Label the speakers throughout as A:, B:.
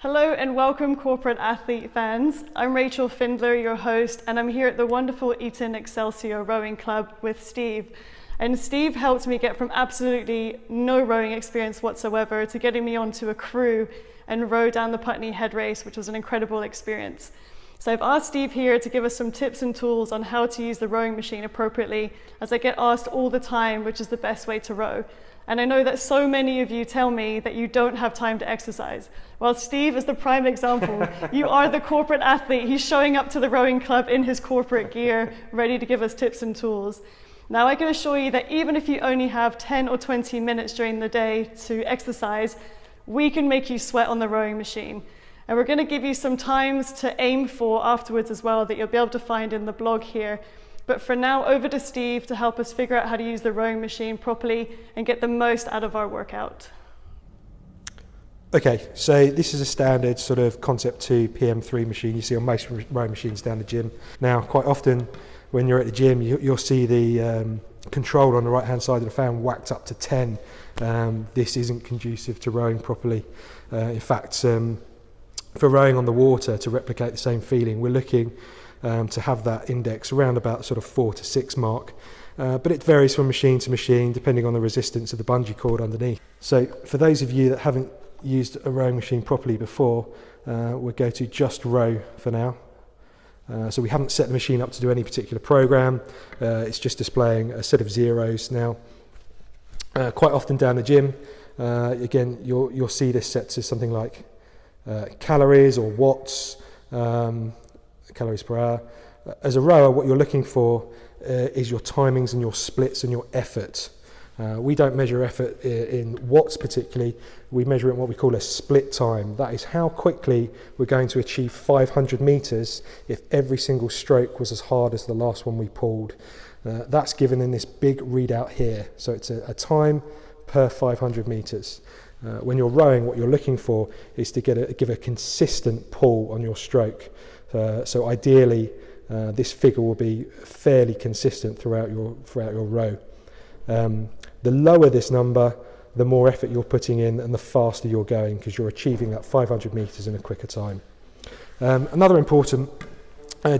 A: Hello and welcome corporate athlete fans. I'm Rachel Findler, your host, and I'm here at the wonderful Eton Excelsior Rowing Club with Steve. And Steve helped me get from absolutely no rowing experience whatsoever to getting me onto a crew and row down the Putney Head Race, which was an incredible experience. So I've asked Steve here to give us some tips and tools on how to use the rowing machine appropriately, as I get asked all the time which is the best way to row. And I know that so many of you tell me that you don't have time to exercise. Well, Steve is the prime example. You are the corporate athlete. He's showing up to the rowing club in his corporate gear, ready to give us tips and tools. Now, I can assure you that even if you only have 10 or 20 minutes during the day to exercise, we can make you sweat on the rowing machine. And we're going to give you some times to aim for afterwards as well that you'll be able to find in the blog here. But for now, over to Steve to help us figure out how to use the rowing machine properly and get the most out of our workout.
B: Okay, so this is a standard sort of Concept 2 PM3 machine you see on most rowing machines down the gym. Now, quite often when you're at the gym, you'll see the control on the right-hand side of the fan whacked up to 10. This isn't conducive to rowing properly. In fact, for rowing on the water, to replicate the same feeling, we're looking to have that index around about sort of 4 to 6 mark. But it varies from machine to machine depending on the resistance of the bungee cord underneath. So for those of you that haven't used a rowing machine properly before, we'll go to just row for now. So we haven't set the machine up to do any particular program. It's just displaying a set of zeros now. Quite often down the gym, again, you'll see this set to something like calories or watts, calories per hour. As a rower, what you're looking for is your timings and your splits and your effort. We don't measure effort in watts particularly, we measure it in what we call a split time. That is how quickly we're going to achieve 500 metres if every single stroke was as hard as the last one we pulled. That's given in this big readout here. So it's a time per 500 metres. When you're rowing, what you're looking for is to give a consistent pull on your stroke. So ideally, this figure will be fairly consistent throughout your row. The lower this number, the more effort you're putting in and the faster you're going, because you're achieving that 500 metres in a quicker time. Another important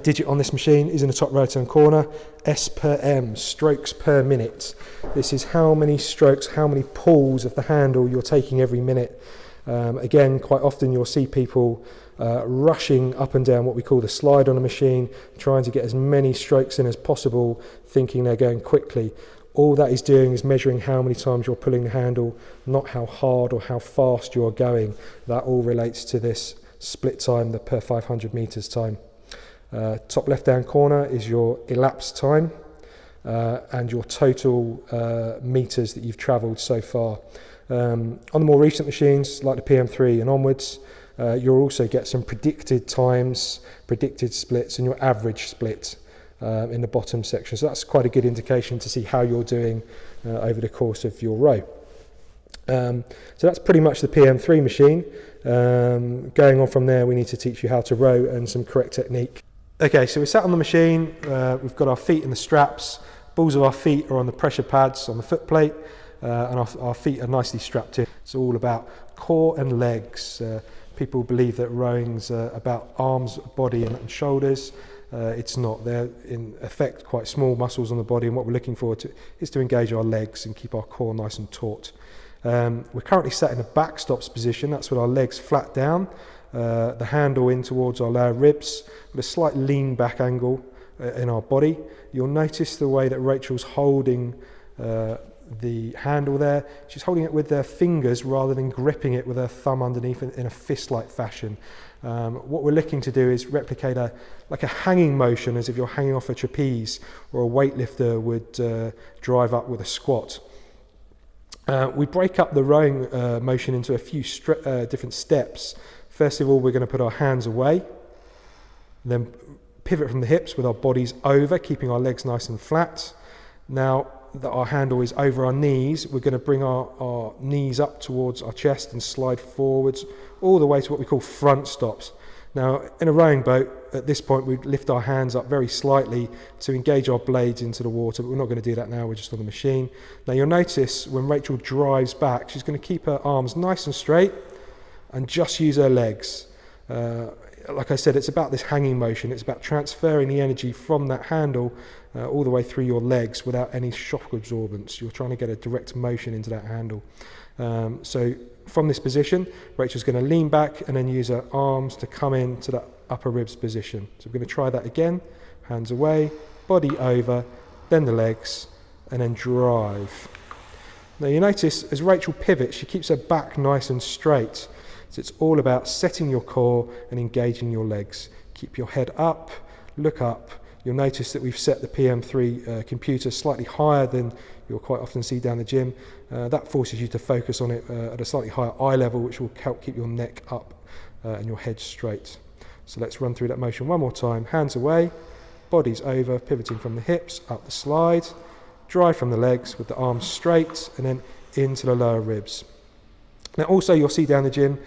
B: digit on this machine is in the top right hand corner, S per M, strokes per minute. This is how many strokes, how many pulls of the handle you're taking every minute. Again, quite often you'll see people rushing up and down what we call the slide on a machine, trying to get as many strokes in as possible, thinking they're going quickly. All that is doing is measuring how many times you're pulling the handle, not how hard or how fast you're going. That all relates to this split time, the per 500 metres time. Top left-hand corner is your elapsed time and your total metres that you've travelled so far. On the more recent machines, like the PM3 and onwards, you'll also get some predicted times, predicted splits, and your average split in the bottom section. So that's quite a good indication to see how you're doing over the course of your row. So that's pretty much the PM3 machine. Going on from there, we need to teach you how to row and some correct technique. Okay, so we're sat on the machine, we've got our feet in the straps, balls of our feet are on the pressure pads on the foot plate, and our feet are nicely strapped in. It's all about core and legs. People believe that rowing's about arms, body and shoulders. It's not. They're in effect quite small muscles on the body, and what we're looking for is to engage our legs and keep our core nice and taut. We're currently sat in a backstops position. That's with our legs flat down, the handle in towards our lower ribs, with a slight lean back angle in our body. You'll notice the way that Rachel's holding the handle there. She's holding it with her fingers rather than gripping it with her thumb underneath in a fist-like fashion. What we're looking to do is replicate like a hanging motion, as if you're hanging off a trapeze, or a weightlifter would drive up with a squat. We break up the rowing motion into a few different steps. First of all, we're going to put our hands away, then pivot from the hips with our bodies over, keeping our legs nice and flat. Now that our handle is over our knees, we're going to bring our knees up towards our chest and slide forwards all the way to what we call front stops. Now, in a rowing boat, at this point, we lift our hands up very slightly to engage our blades into the water, but we're not going to do that now, we're just on the machine. Now, you'll notice when Rachel drives back, she's going to keep her arms nice and straight, and just use her legs. Like I said, it's about this hanging motion. It's about transferring the energy from that handle all the way through your legs without any shock absorbance. You're trying to get a direct motion into that handle. So from this position, Rachel's going to lean back and then use her arms to come into that upper ribs position. So we're going to try that again. Hands away, body over, then the legs, and then drive. Now you notice as Rachel pivots, she keeps her back nice and straight. So it's all about setting your core and engaging your legs. Keep your head up, look up. You'll notice that we've set the PM3 computer slightly higher than you'll quite often see down the gym. That forces you to focus on it at a slightly higher eye level, which will help keep your neck up and your head straight. So let's run through that motion one more time. Hands away, body's over, pivoting from the hips, up the slide. Drive from the legs with the arms straight and then into the lower ribs. Now also you'll see down the gym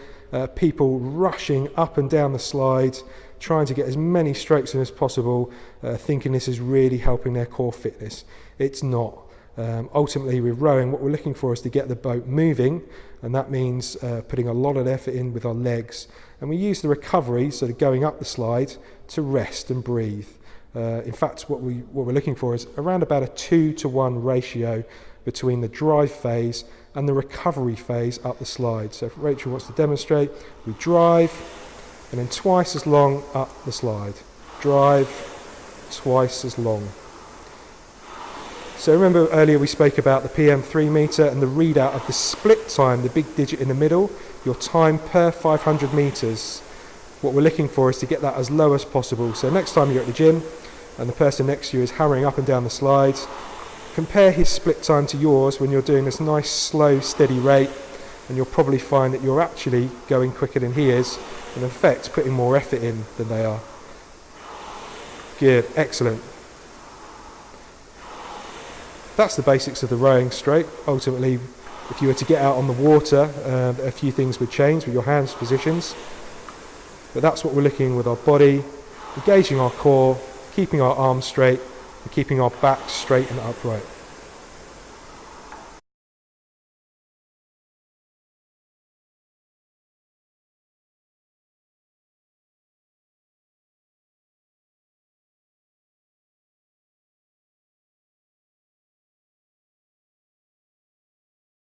B: people rushing up and down the slide, trying to get as many strokes in as possible, thinking this is really helping their core fitness. It's not. Ultimately with rowing, what we're looking for is to get the boat moving, and that means putting a lot of effort in with our legs. And we use the recovery, so going up the slide, to rest and breathe. In fact, what we're looking for is around about a 2-to-1 ratio between the drive phase and the recovery phase up the slide. So if Rachel wants to demonstrate, we drive and then twice as long up the slide. Drive, twice as long. So remember earlier we spoke about the PM3 meter and the readout of the split time, the big digit in the middle, your time per 500 meters. What we're looking for is to get that as low as possible. So next time you're at the gym and the person next to you is hammering up and down the slides, compare his split time to yours when you're doing this nice, slow, steady rate, and you'll probably find that you're actually going quicker than he is, and in effect putting more effort in than they are. Good, excellent. That's the basics of the rowing stroke. Ultimately, if you were to get out on the water, a few things would change with your hands positions, but that's what we're looking with our body, engaging our core, keeping our arms straight, and keeping our back straight and upright.